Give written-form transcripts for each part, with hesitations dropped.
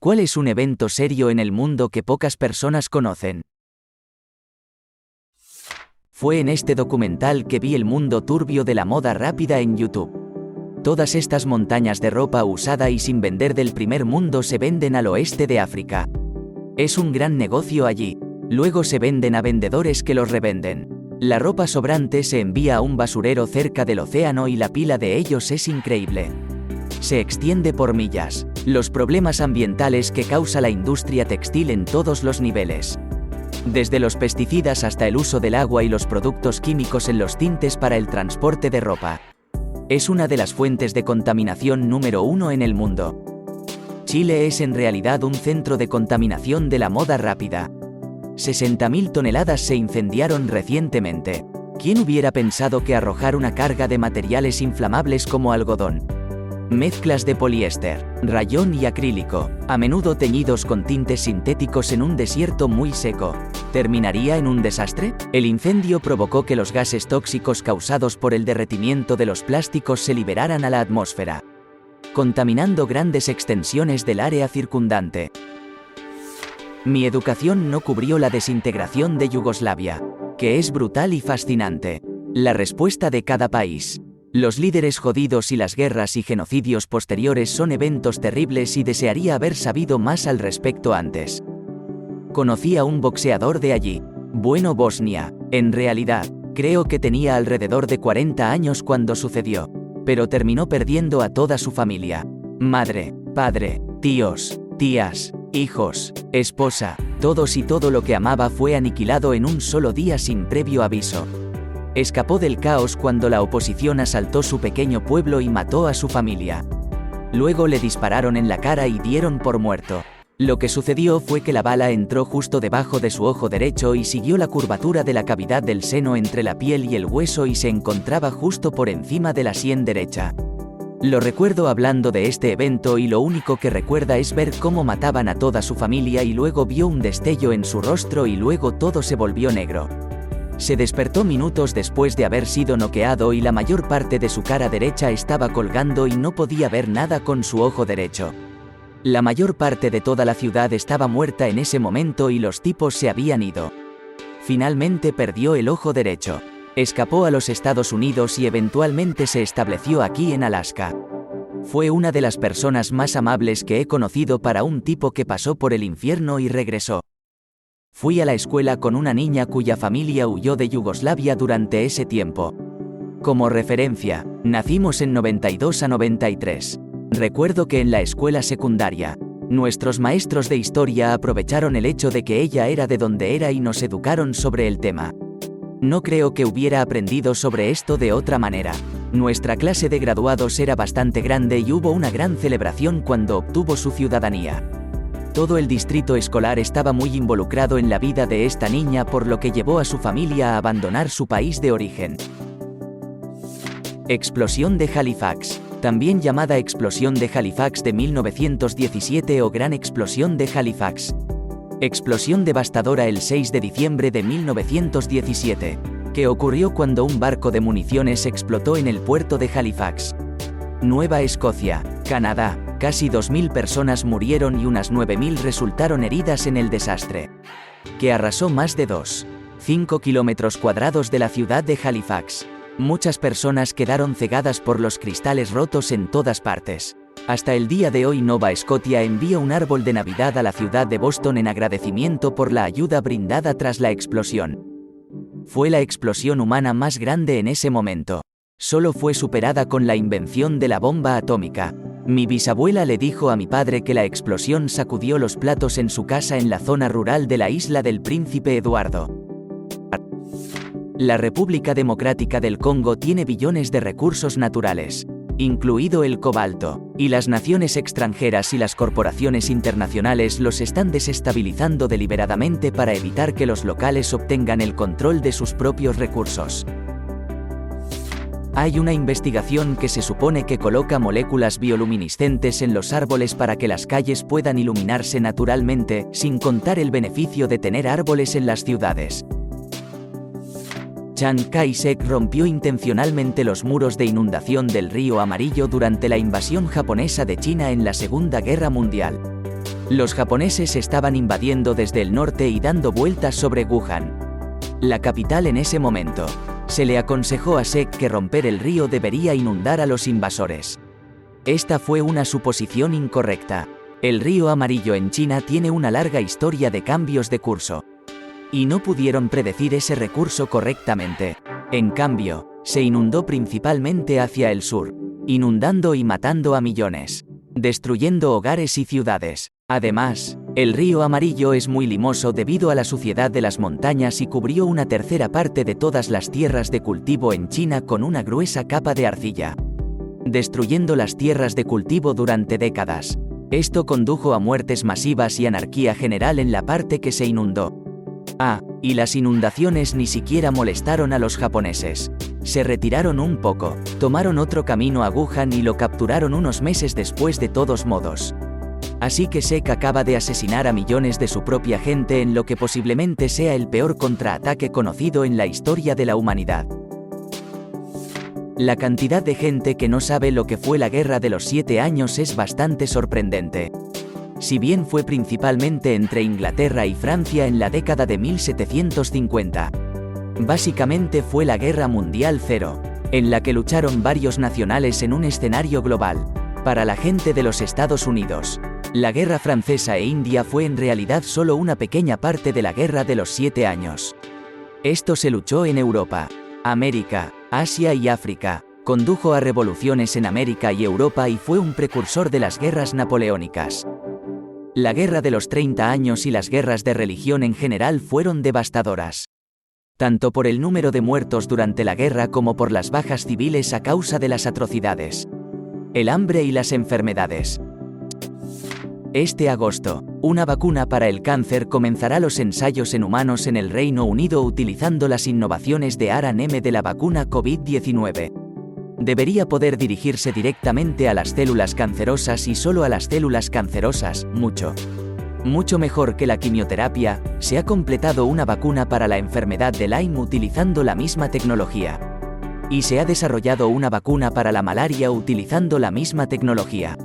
¿Cuál es un evento serio en el mundo que pocas personas conocen? Fue en este documental que vi el mundo turbio de la moda rápida en YouTube. Todas estas montañas de ropa usada y sin vender del primer mundo se venden al oeste de África. Es un gran negocio allí. Luego se venden a vendedores que los revenden. La ropa sobrante se envía a un basurero cerca del océano y la pila de ellos es increíble. Se extiende por millas. Los problemas ambientales que causa la industria textil en todos los niveles. Desde los pesticidas hasta el uso del agua y los productos químicos en los tintes para el transporte de ropa. Es una de las fuentes de contaminación número 1 en el mundo. Chile es en realidad un centro de contaminación de la moda rápida. 60.000 toneladas se incendiaron recientemente. ¿Quién hubiera pensado que arrojar una carga de materiales inflamables como algodón, mezclas de poliéster, rayón y acrílico, a menudo teñidos con tintes sintéticos en un desierto muy seco, terminaría en un desastre? El incendio provocó que los gases tóxicos causados por el derretimiento de los plásticos se liberaran a la atmósfera, contaminando grandes extensiones del área circundante. Mi educación no cubrió la desintegración de Yugoslavia, que es brutal y fascinante. La respuesta de cada país. Los líderes jodidos y las guerras y genocidios posteriores son eventos terribles y desearía haber sabido más al respecto antes. Conocí a un boxeador de allí. Bueno, Bosnia. En realidad, creo que tenía alrededor de 40 años cuando sucedió. Pero terminó perdiendo a toda su familia. Madre, padre, tíos, tías, hijos, esposa, todos y todo lo que amaba fue aniquilado en un solo día sin previo aviso. Escapó del caos cuando la oposición asaltó su pequeño pueblo y mató a su familia. Luego le dispararon en la cara y dieron por muerto. Lo que sucedió fue que la bala entró justo debajo de su ojo derecho y siguió la curvatura de la cavidad del seno entre la piel y el hueso y se encontraba justo por encima de la sien derecha. Lo recuerdo hablando de este evento y lo único que recuerda es ver cómo mataban a toda su familia y luego vio un destello en su rostro y luego todo se volvió negro. Se despertó minutos después de haber sido noqueado y la mayor parte de su cara derecha estaba colgando y no podía ver nada con su ojo derecho. La mayor parte de toda la ciudad estaba muerta en ese momento y los tipos se habían ido. Finalmente perdió el ojo derecho. Escapó a los Estados Unidos y eventualmente se estableció aquí en Alaska. Fue una de las personas más amables que he conocido para un tipo que pasó por el infierno y regresó. Fui a la escuela con una niña cuya familia huyó de Yugoslavia durante ese tiempo. Como referencia, nacimos en 92 a 93. Recuerdo que en la escuela secundaria, nuestros maestros de historia aprovecharon el hecho de que ella era de donde era y nos educaron sobre el tema. No creo que hubiera aprendido sobre esto de otra manera. Nuestra clase de graduados era bastante grande y hubo una gran celebración cuando obtuvo su ciudadanía. Todo el distrito escolar estaba muy involucrado en la vida de esta niña, por lo que llevó a su familia a abandonar su país de origen. Explosión de Halifax. También llamada Explosión de Halifax de 1917 o Gran Explosión de Halifax. Explosión devastadora el 6 de diciembre de 1917, que ocurrió cuando un barco de municiones explotó en el puerto de Halifax, Nueva Escocia, Canadá. Casi 2.000 personas murieron y unas 9.000 resultaron heridas en el desastre, que arrasó más de 2,5 kilómetros cuadrados de la ciudad de Halifax. Muchas personas quedaron cegadas por los cristales rotos en todas partes. Hasta el día de hoy Nova Scotia envía un árbol de Navidad a la ciudad de Boston en agradecimiento por la ayuda brindada tras la explosión. Fue la explosión humana más grande en ese momento. Solo fue superada con la invención de la bomba atómica. Mi bisabuela le dijo a mi padre que la explosión sacudió los platos en su casa en la zona rural de la isla del Príncipe Eduardo. La República Democrática del Congo tiene billones de recursos naturales, incluido el cobalto, y las naciones extranjeras y las corporaciones internacionales los están desestabilizando deliberadamente para evitar que los locales obtengan el control de sus propios recursos. Hay una investigación que se supone que coloca moléculas bioluminiscentes en los árboles para que las calles puedan iluminarse naturalmente, sin contar el beneficio de tener árboles en las ciudades. Chiang Kai-shek rompió intencionalmente los muros de inundación del río Amarillo durante la invasión japonesa de China en la Segunda Guerra Mundial. Los japoneses estaban invadiendo desde el norte y dando vueltas sobre Wuhan, la capital en ese momento. Se le aconsejó a Sek que romper el río debería inundar a los invasores. Esta fue una suposición incorrecta. El río Amarillo en China tiene una larga historia de cambios de curso. Y no pudieron predecir ese recurso correctamente. En cambio, se inundó principalmente hacia el sur, inundando y matando a millones, destruyendo hogares y ciudades. Además, el río Amarillo es muy limoso debido a la suciedad de las montañas y cubrió una tercera parte de todas las tierras de cultivo en China con una gruesa capa de arcilla, destruyendo las tierras de cultivo durante décadas. Esto condujo a muertes masivas y anarquía general en la parte que se inundó. Y las inundaciones ni siquiera molestaron a los japoneses. Se retiraron un poco, tomaron otro camino a Wuhan y lo capturaron unos meses después de todos modos. Así que Sek acaba de asesinar a millones de su propia gente en lo que posiblemente sea el peor contraataque conocido en la historia de la humanidad. La cantidad de gente que no sabe lo que fue la Guerra de los 7 años es bastante sorprendente. Si bien fue principalmente entre Inglaterra y Francia en la década de 1750. Básicamente fue la Guerra Mundial Cero, en la que lucharon varios nacionales en un escenario global. Para la gente de los Estados Unidos, la Guerra Francesa e India fue en realidad solo una pequeña parte de la Guerra de los 7 años. Esto se luchó en Europa, América, Asia y África, condujo a revoluciones en América y Europa y fue un precursor de las guerras napoleónicas. La Guerra de los 30 años y las guerras de religión en general fueron devastadoras, tanto por el número de muertos durante la guerra como por las bajas civiles a causa de las atrocidades, el hambre y las enfermedades. Este agosto, una vacuna para el cáncer comenzará los ensayos en humanos en el Reino Unido utilizando las innovaciones de ARN-M de la vacuna COVID-19. Debería poder dirigirse directamente a las células cancerosas y solo a las células cancerosas, mucho mejor que la quimioterapia. Se ha completado una vacuna para la enfermedad de Lyme utilizando la misma tecnología. Y se ha desarrollado una vacuna para la malaria utilizando la misma tecnología.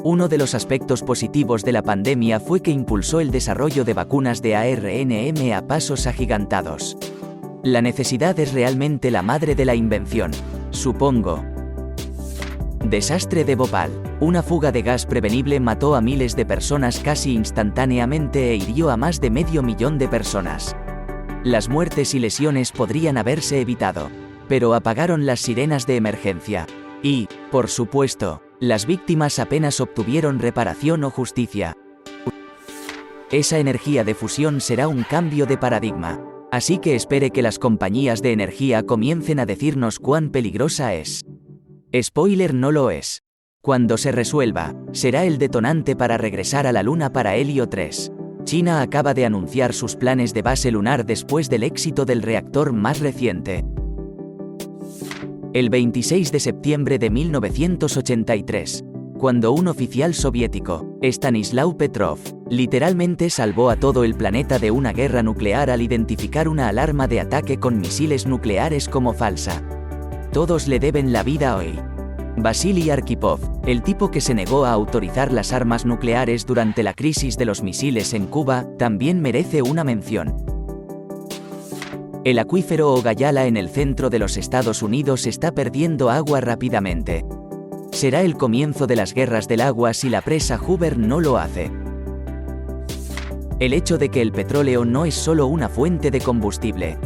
Uno de los aspectos positivos de la pandemia fue que impulsó el desarrollo de vacunas de ARN-M a pasos agigantados. La necesidad es realmente la madre de la invención, supongo. Desastre de Bhopal. Una fuga de gas prevenible mató a miles de personas casi instantáneamente e hirió a más de 500.000 de personas. Las muertes y lesiones podrían haberse evitado, pero apagaron las sirenas de emergencia. Y, por supuesto, las víctimas apenas obtuvieron reparación o justicia. Esa energía de fusión será un cambio de paradigma. Así que espere que las compañías de energía comiencen a decirnos cuán peligrosa es. Spoiler: no lo es. Cuando se resuelva, será el detonante para regresar a la Luna para Helio 3. China acaba de anunciar sus planes de base lunar después del éxito del reactor más reciente. El 26 de septiembre de 1983, cuando un oficial soviético, Stanislav Petrov, literalmente salvó a todo el planeta de una guerra nuclear al identificar una alarma de ataque con misiles nucleares como falsa. Todos le deben la vida hoy. Vasily Arkhipov, el tipo que se negó a autorizar las armas nucleares durante la crisis de los misiles en Cuba, también merece una mención. El acuífero Ogallala en el centro de los Estados Unidos está perdiendo agua rápidamente. Será el comienzo de las guerras del agua si la presa Hoover no lo hace. El hecho de que el petróleo no es solo una fuente de combustible,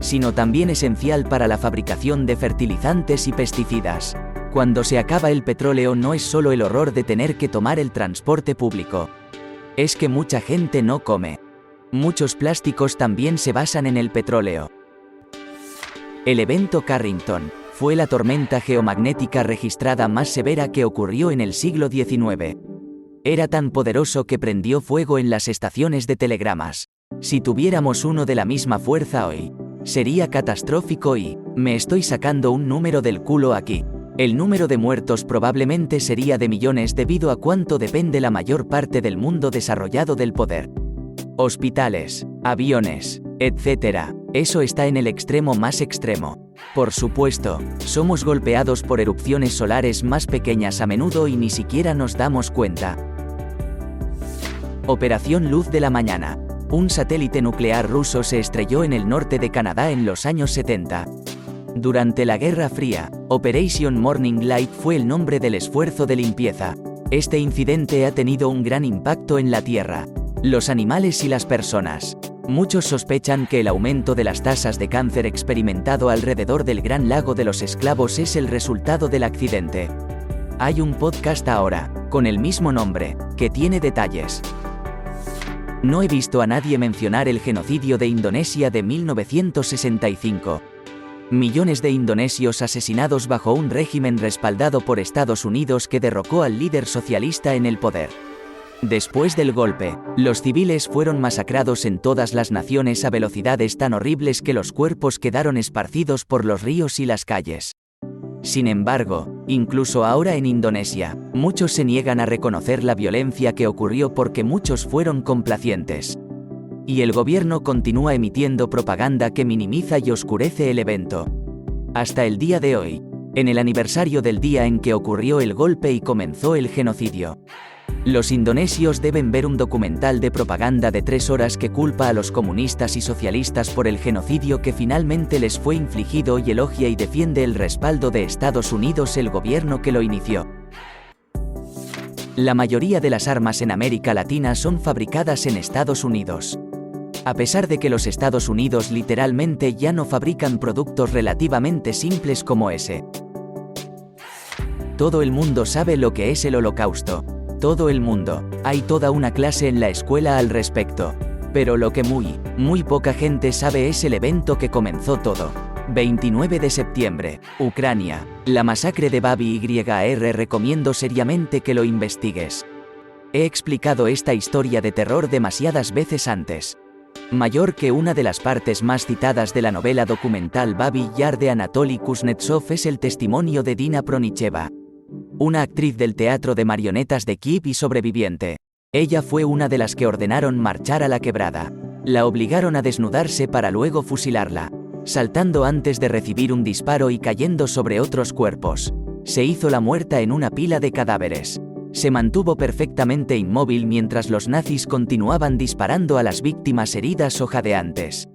sino también esencial para la fabricación de fertilizantes y pesticidas. Cuando se acaba el petróleo no es solo el horror de tener que tomar el transporte público. Es que mucha gente no come. Muchos plásticos también se basan en el petróleo. El evento Carrington fue la tormenta geomagnética registrada más severa que ocurrió en el siglo XIX. Era tan poderoso que prendió fuego en las estaciones de telegramas. Si tuviéramos uno de la misma fuerza hoy, sería catastrófico y, me estoy sacando un número del culo aquí. El número de muertos probablemente sería de millones debido a cuánto depende la mayor parte del mundo desarrollado del poder. Hospitales, aviones, etc. Eso está en el extremo más extremo. Por supuesto, somos golpeados por erupciones solares más pequeñas a menudo y ni siquiera nos damos cuenta. Operación Luz de la Mañana. Un satélite nuclear ruso se estrelló en el norte de Canadá en los años 70. Durante la Guerra Fría, Operation Morning Light fue el nombre del esfuerzo de limpieza. Este incidente ha tenido un gran impacto en la Tierra, los animales y las personas. Muchos sospechan que el aumento de las tasas de cáncer experimentado alrededor del Gran Lago de los Esclavos es el resultado del accidente. Hay un podcast ahora, con el mismo nombre, que tiene detalles. No he visto a nadie mencionar el genocidio de Indonesia de 1965. Millones de indonesios asesinados bajo un régimen respaldado por Estados Unidos que derrocó al líder socialista en el poder. Después del golpe, los civiles fueron masacrados en todas las naciones a velocidades tan horribles que los cuerpos quedaron esparcidos por los ríos y las calles. Sin embargo, incluso ahora en Indonesia, muchos se niegan a reconocer la violencia que ocurrió porque muchos fueron complacientes. Y el gobierno continúa emitiendo propaganda que minimiza y oscurece el evento. Hasta el día de hoy, en el aniversario del día en que ocurrió el golpe y comenzó el genocidio. Los indonesios deben ver un documental de propaganda de 3 horas que culpa a los comunistas y socialistas por el genocidio que finalmente les fue infligido y elogia y defiende el respaldo de Estados Unidos, el gobierno que lo inició. La mayoría de las armas en América Latina son fabricadas en Estados Unidos. A pesar de que los Estados Unidos literalmente ya no fabrican productos relativamente simples como ese. Todo el mundo sabe lo que es el Holocausto. Todo el mundo. Hay toda una clase en la escuela al respecto. Pero lo que muy poca gente sabe es el evento que comenzó todo. 29 de septiembre, Ucrania. La masacre de Babi Yar. Recomiendo seriamente que lo investigues. He explicado esta historia de terror demasiadas veces antes. Mayor que una de las partes más citadas de la novela documental Babi Yar de Anatoly Kuznetsov es el testimonio de Dina Pronicheva, una actriz del teatro de marionetas de Kiev y sobreviviente. Ella fue una de las que ordenaron marchar a la quebrada. La obligaron a desnudarse para luego fusilarla, saltando antes de recibir un disparo y cayendo sobre otros cuerpos. Se hizo la muerta en una pila de cadáveres. Se mantuvo perfectamente inmóvil mientras los nazis continuaban disparando a las víctimas heridas o jadeantes.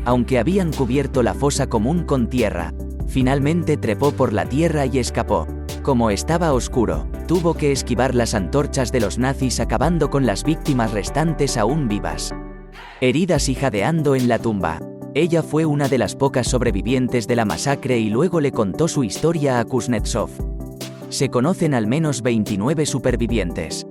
Aunque habían cubierto la fosa común con tierra, finalmente trepó por la tierra y escapó. Como estaba oscuro, tuvo que esquivar las antorchas de los nazis acabando con las víctimas restantes aún vivas, heridas y jadeando en la tumba. Ella fue una de las pocas sobrevivientes de la masacre y luego le contó su historia a Kuznetsov. Se conocen al menos 29 supervivientes.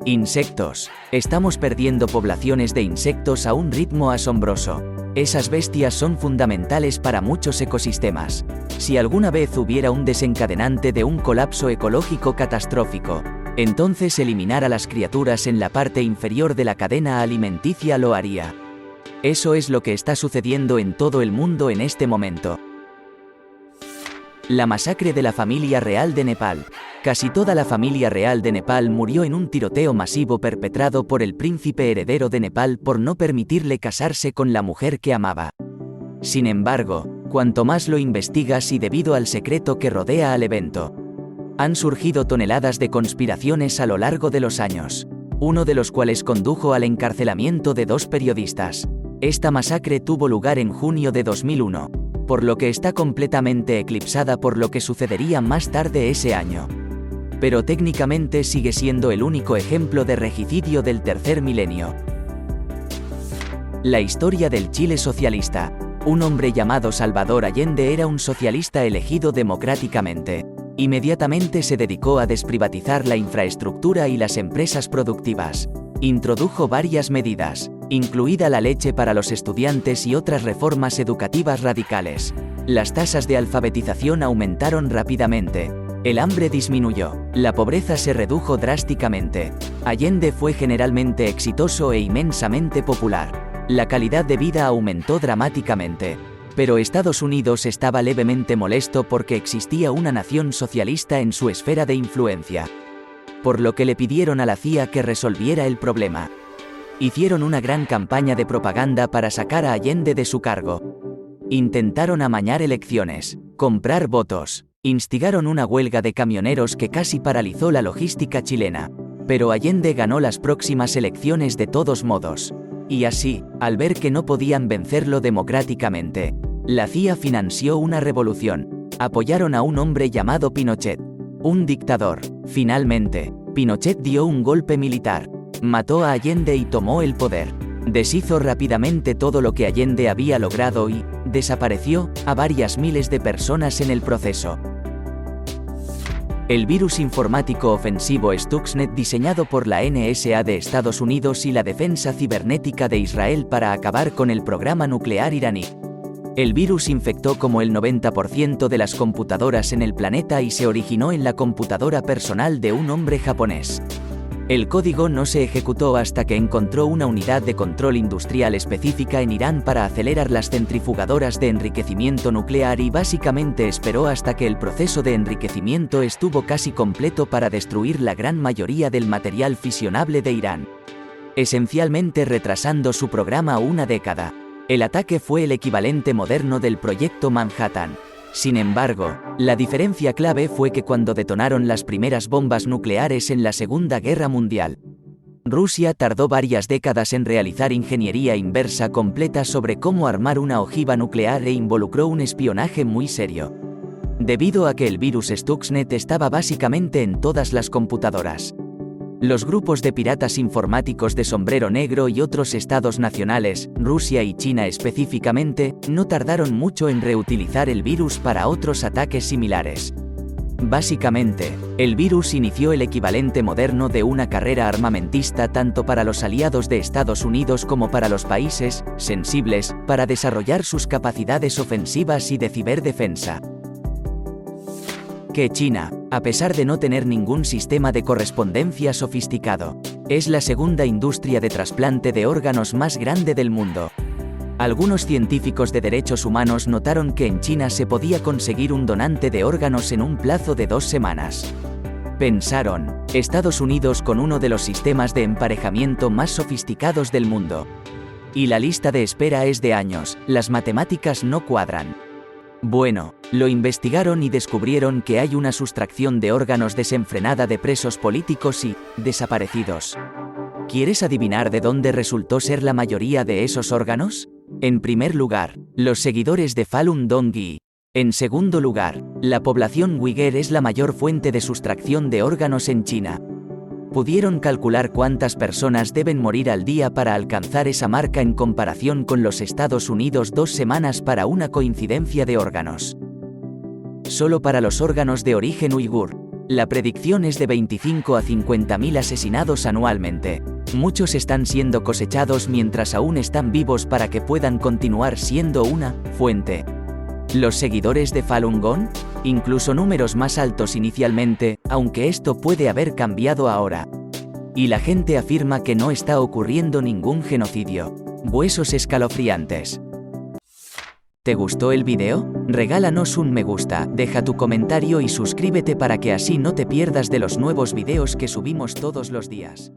Insectos. Estamos perdiendo poblaciones de insectos a un ritmo asombroso. Esas bestias son fundamentales para muchos ecosistemas. Si alguna vez hubiera un desencadenante de un colapso ecológico catastrófico, entonces eliminar a las criaturas en la parte inferior de la cadena alimenticia lo haría. Eso es lo que está sucediendo en todo el mundo en este momento. La masacre de la familia real de Nepal. Casi toda la familia real de Nepal murió en un tiroteo masivo perpetrado por el príncipe heredero de Nepal por no permitirle casarse con la mujer que amaba. Sin embargo, cuanto más lo investigas y debido al secreto que rodea al evento, han surgido toneladas de conspiraciones a lo largo de los años, uno de los cuales condujo al encarcelamiento de 2 periodistas. Esta masacre tuvo lugar en junio de 2001, por lo que está completamente eclipsada por lo que sucedería más tarde ese año. Pero técnicamente sigue siendo el único ejemplo de regicidio del tercer milenio. La historia del Chile socialista. Un hombre llamado Salvador Allende era un socialista elegido democráticamente. Inmediatamente se dedicó a desprivatizar la infraestructura y las empresas productivas. Introdujo varias medidas, incluida la leche para los estudiantes y otras reformas educativas radicales. Las tasas de alfabetización aumentaron rápidamente. El hambre disminuyó. La pobreza se redujo drásticamente. Allende fue generalmente exitoso e inmensamente popular. La calidad de vida aumentó dramáticamente. Pero Estados Unidos estaba levemente molesto porque existía una nación socialista en su esfera de influencia. Por lo que le pidieron a la CIA que resolviera el problema. Hicieron una gran campaña de propaganda para sacar a Allende de su cargo. Intentaron amañar elecciones, comprar votos, instigaron una huelga de camioneros que casi paralizó la logística chilena. Pero Allende ganó las próximas elecciones de todos modos. Y así, al ver que no podían vencerlo democráticamente, la CIA financió una revolución. Apoyaron a un hombre llamado Pinochet, un dictador. Finalmente, Pinochet dio un golpe militar, mató a Allende y tomó el poder. Deshizo rápidamente todo lo que Allende había logrado y desapareció a varias miles de personas en el proceso. El virus informático ofensivo Stuxnet, diseñado por la NSA de Estados Unidos y la Defensa Cibernética de Israel para acabar con el programa nuclear iraní. El virus infectó como el 90% de las computadoras en el planeta y se originó en la computadora personal de un hombre japonés. El código no se ejecutó hasta que encontró una unidad de control industrial específica en Irán para acelerar las centrifugadoras de enriquecimiento nuclear y básicamente esperó hasta que el proceso de enriquecimiento estuvo casi completo para destruir la gran mayoría del material fisionable de Irán, esencialmente retrasando su programa una década. El ataque fue el equivalente moderno del Proyecto Manhattan. Sin embargo, la diferencia clave fue que cuando detonaron las primeras bombas nucleares en la Segunda Guerra Mundial, Rusia tardó varias décadas en realizar ingeniería inversa completa sobre cómo armar una ojiva nuclear e involucró un espionaje muy serio. Debido a que el virus Stuxnet estaba básicamente en todas las computadoras, los grupos de piratas informáticos de sombrero negro y otros estados nacionales, Rusia y China específicamente, no tardaron mucho en reutilizar el virus para otros ataques similares. Básicamente, el virus inició el equivalente moderno de una carrera armamentista tanto para los aliados de Estados Unidos como para los países sensibles, para desarrollar sus capacidades ofensivas y de ciberdefensa. Que China, a pesar de no tener ningún sistema de correspondencia sofisticado, es la segunda industria de trasplante de órganos más grande del mundo. Algunos científicos de derechos humanos notaron que en China se podía conseguir un donante de órganos en un plazo de 2 semanas. Pensaron, Estados Unidos con uno de los sistemas de emparejamiento más sofisticados del mundo. Y la lista de espera es de años, las matemáticas no cuadran. Bueno, lo investigaron y descubrieron que hay una sustracción de órganos desenfrenada de presos políticos y desaparecidos. ¿Quieres adivinar de dónde resultó ser la mayoría de esos órganos? En primer lugar, los seguidores de Falun Gong. En segundo lugar, la población uigur es la mayor fuente de sustracción de órganos en China. Pudieron calcular cuántas personas deben morir al día para alcanzar esa marca en comparación con los Estados Unidos 2 semanas para una coincidencia de órganos. Solo para los órganos de origen uigur, la predicción es de 25 a 50.000 asesinados anualmente. Muchos están siendo cosechados mientras aún están vivos para que puedan continuar siendo una fuente. ¿Los seguidores de Falun Gong? Incluso números más altos inicialmente, aunque esto puede haber cambiado ahora. Y la gente afirma que no está ocurriendo ningún genocidio. Huesos escalofriantes. ¿Te gustó el video? Regálanos un me gusta, deja tu comentario y suscríbete para que así no te pierdas de los nuevos videos que subimos todos los días.